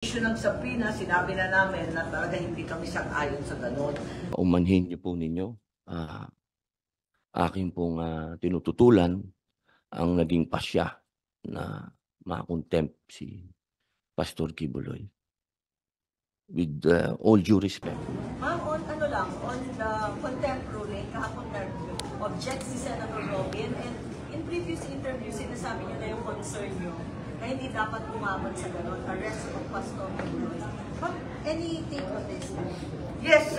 issue ng Sabrina, sinabi na namin na talaga hindi kami sang-ayon sa ganon. Umanhin niyo po ninyo, akin pong tinututulan ang naging pasya na ma-contempt si Pastor Kibuloy. With all due respect. Ma'am, on the contempt ruling, kahapon nag-object si Senator Robin, and in previous interviews, sinasabi niyo na yung concern niyo na hindi dapat umabot sa ganon, arrest of Pastor Kibuloy. Ma'am, any take on this? Yes,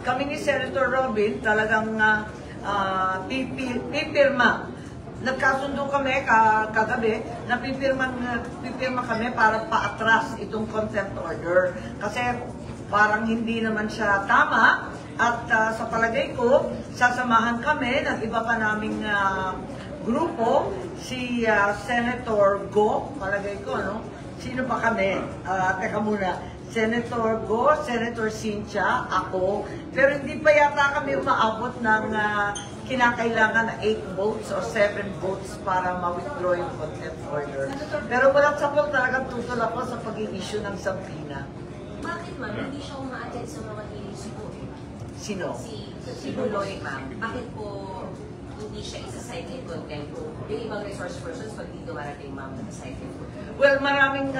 kami ni Senator Robin talagang pipirma. Nagkasundo kami kagabi na pipirma kami para paatras itong contempt order. Kasi parang hindi naman siya tama at sa palagay ko, sasamahan kami ng iba pa naming grupo, si Senator Go, palagay ko, no? Sino pa kami? Teka muna. Senator Go, Senator Cynthia, ako. Pero hindi pa yata kami umaabot ng kinakailangan na 8 votes or 7 votes para ma-withdraw yung contempt order. Pero walang sapol talagang tutol ako sa pag-i-issue ng Sabrina. Bakit ma'am, hindi siya umaattend sa mga hearings po? Sino? Si Buloy, ma'am. Bakit po hindi siya isa-cite in contempt po? Yung ibang resource persons, pag dito marating ma'am, nasa-cite in contempt. Well, maraming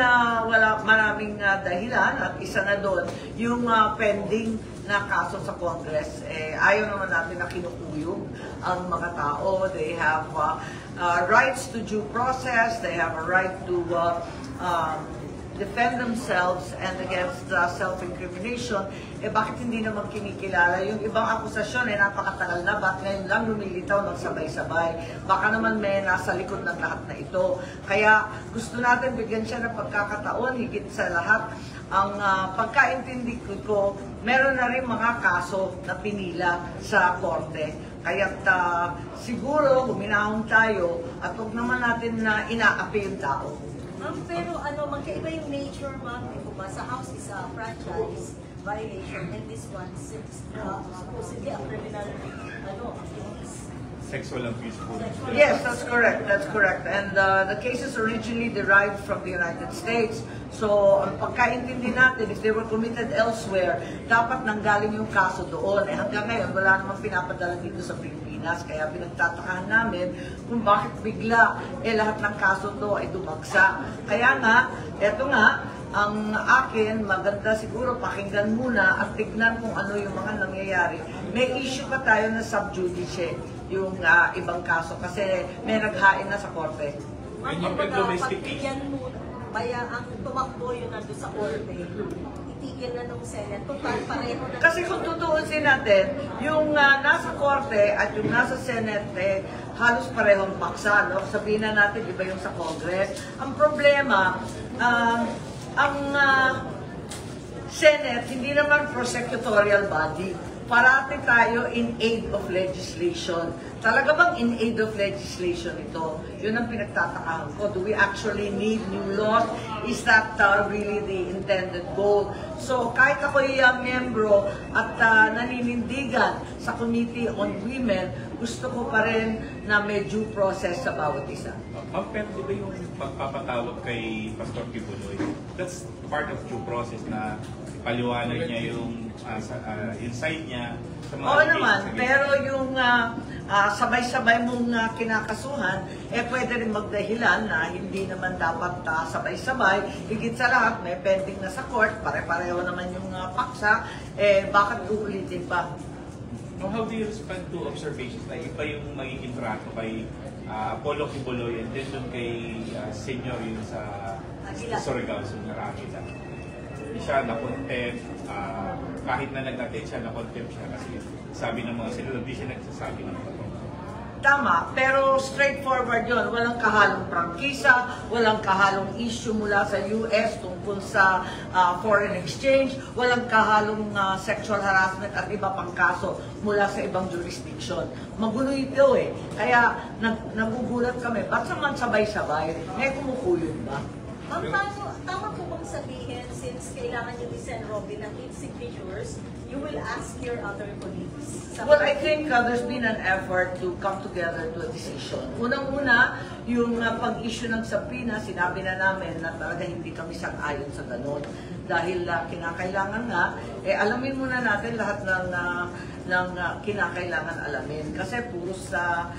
dahilan at isa na doon yung pending na kaso sa Congress. Ayaw naman natin na kinukuyog ang mga tao. They have rights to due process. They have a right to defend themselves and against self-incrimination. Bakit hindi naman kinikilala? Yung ibang akusasyon napakatagal na. Bakit ngayon lang lumilitaw ng sabay-sabay? Baka naman may nasa likod ng lahat na ito. Kaya gusto natin bigyan siya ng pagkakataon, higit sa lahat. Ang pagkaintindi ko, meron na rin mga kaso na pinila sa korte. Kaya't siguro huminahon tayo at huwag naman natin na inaapi yung tao. Ma'am, pero magkaiba yung nature, ma'am. Diba, sa House is a franchise violation, and this one supposedly a criminal offense. Sexual abuse po. Yes, that's correct. That's correct. And the cases originally derived from the United States. So, ang pagkaintindi natin, if they were committed elsewhere, dapat nanggaling yung kaso doon. Hanggang ngayon, wala namang pinapadala dito sa Pilipinas. Kaya pinagtatakahan namin kung bakit bigla lahat ng kaso to ay dumagsa. Kaya nga, eto nga, ang akin, maganda siguro pakinggan muna at tignan kung ano yung mga nangyayari. May issue pa tayo na sub judice, yung ibang kaso, kasi may naghain na sa korte. When you put domestic pagbigyan mo, kaya ang tumakbo yun nandun sa korte, itigil na ng Senate. Total, pareho na. Kasi kung tutuusin natin, yung nasa korte at yung nasa Senate, halos parehong paksa, no? Sabihin na natin, iba yung sa Congress. Ang problema, ang Senate, hindi naman prosecutorial body. Parati tayo in aid of legislation. Talaga bang in aid of legislation ito? Yun ang pinagtatakahan ko. Do we actually need new laws? Is that really the intended goal? So kahit ako'y membro at naninindigan sa Committee on Women, gusto ko pa rin na may due process sa bawat isa. Ma'am, pero di ba yung pagpapatawag kay Pastor Kibuloy, that's part of due process na paliwanag niya yung insight niya sa mga Oo naman, pero yung sabay-sabay mong kinakasuhan, pwede rin magdahilan na hindi naman dapat sabay-sabay. Higit sa lahat, may pending na sa court, pare-pareho naman yung paksa, bakit uulitin pa? How do you respond to observations na iba yung magiging trato kay Apollo Kibuloy and then doon kay senior yun sa Surigao, Sungarangila? Siya na-contempt, kahit na nag-attend siya, na-contempt siya kasi sabi ng mga senador, hindi siya nagsasabi ng totoo. Tama, pero straightforward yun. Walang kahalong prangkisa, walang kahalong issue mula sa US tungkol sa foreign exchange, walang kahalong sexual harassment at iba pang kaso mula sa ibang jurisdiction. Magulo ito Kaya nagugulat kami, ba't naman sabay-sabay? May kumukuyog ba? Ma'am, tama po bang bang sabihin, since kailangan nyo ni Sen. Robin ng 8 signatures, you will ask your other colleagues? Well, I think there's been an effort to come together to a decision. Unang-una, yung pag-issue ng subpoena, sinabi na namin na talaga hindi kami sang-ayon sa ganun. Dahil kinakailangan nga, alamin muna natin lahat ng kinakailangan alamin. Kasi puro sa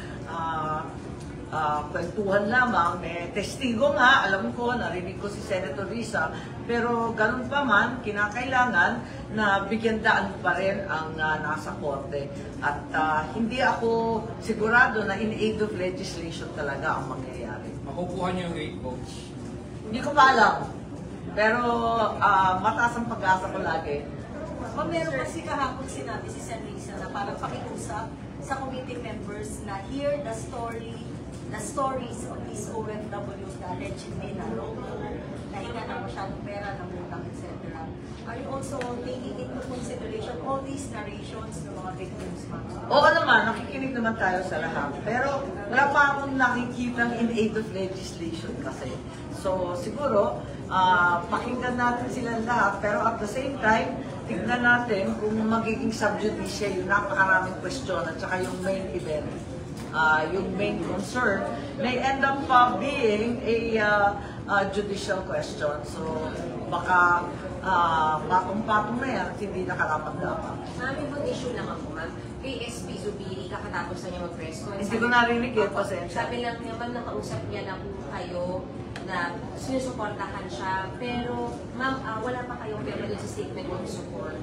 kwentuhan lamang, may testigo nga, alam ko, narinig ko si Senator Risa, pero ganun pa man, kinakailangan na bigyan daan pa rin ang nasa korte. At hindi ako sigurado na in aid of legislation talaga ang mangyayari. Makukuha niyo yung 8 votes. Hindi ko pa alam, pero mataas ang pag-asa ko lagi. Ma'am, meron kasi kahapon sinabi si Sen. Risa na parang pakiusap sa committee members na hear the stories of these OFWs na allegedly na nahinga na masyadong pera, ng utang, etc. Are you also taking into consideration all these narrations ng mga victims, ma'am? Oo naman, nakikinig naman tayo sa lahat. Pero wala pa akong nakikita in aid of legislation kasi. So siguro, pakinggan natin silang lahat. Pero at the same time, tignan natin kung magiging subjudice yung napakaraming question at saka yung main event. Yung main concern may end up being a judicial question. So baka patong-patong na yan at hindi nakarapat-dapat. Ma'am, ibang issue lang ako, ma'am. Kay SP Zubiri, kakatapos na niya mag-press con. Hindi ko narinig pasensya. Sabi lang niya, ma'am, nakausap niya na po kayo na sinusuportahan siya. Pero, ma'am, wala pa kayong permanent statement of support.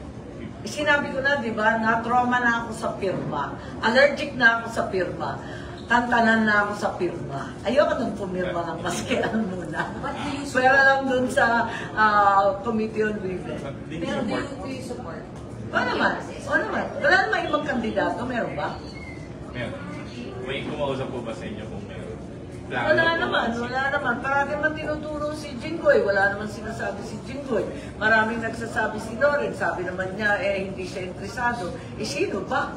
Sinabi ko na, di ba, na-trauma na ako sa pirma. Allergic na ako sa pirma. Tantanan na ako sa pirma. Ayoko nang pumirma ng maskian muna. What do you support? Pwera lang dun sa Committee on Women. Pero do you support? O naman. Wala naman ibang kandidato, meron ba? Meron. May kumausap po ba sa inyo kung meron? Plano Wala po naman. ba? Wala naman. Parati man tinuturo si Jinggoy. Wala naman sinasabi si Jinggoy. Maraming nagsasabi si Loren. Sabi naman niya, hindi siya interesado. Sino ba?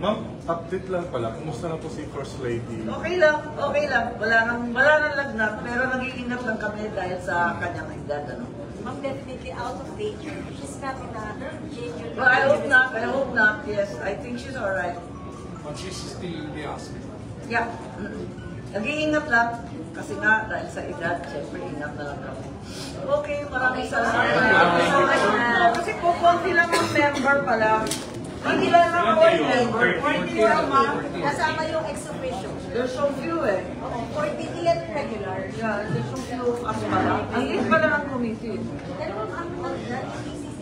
Ma'am, update lang pala. Kumusta na po si First Lady? Okay lang. Wala nang lagnat, pero nag-iingat lang kami dahil sa kanyang edad. Ano? Ma'am, definitely out of danger. She's not in a danger. Well, I hope not. Yes, I think she's alright. But she's still in the hospital. Yeah. Nag-iingat lang. Kasi nga, dahil sa edad, syempre, ingat na lang kami. Okay, maraming salamat. Kasi kukunti lang ang member pala. Hindi lang ang board member. 44 ma'am. Kasama yung ex-official. There's so few eh. Oo, 40 yan regular. Yeah, there's so few as pala. Ang liit pala ng committee. Pero ang PCC,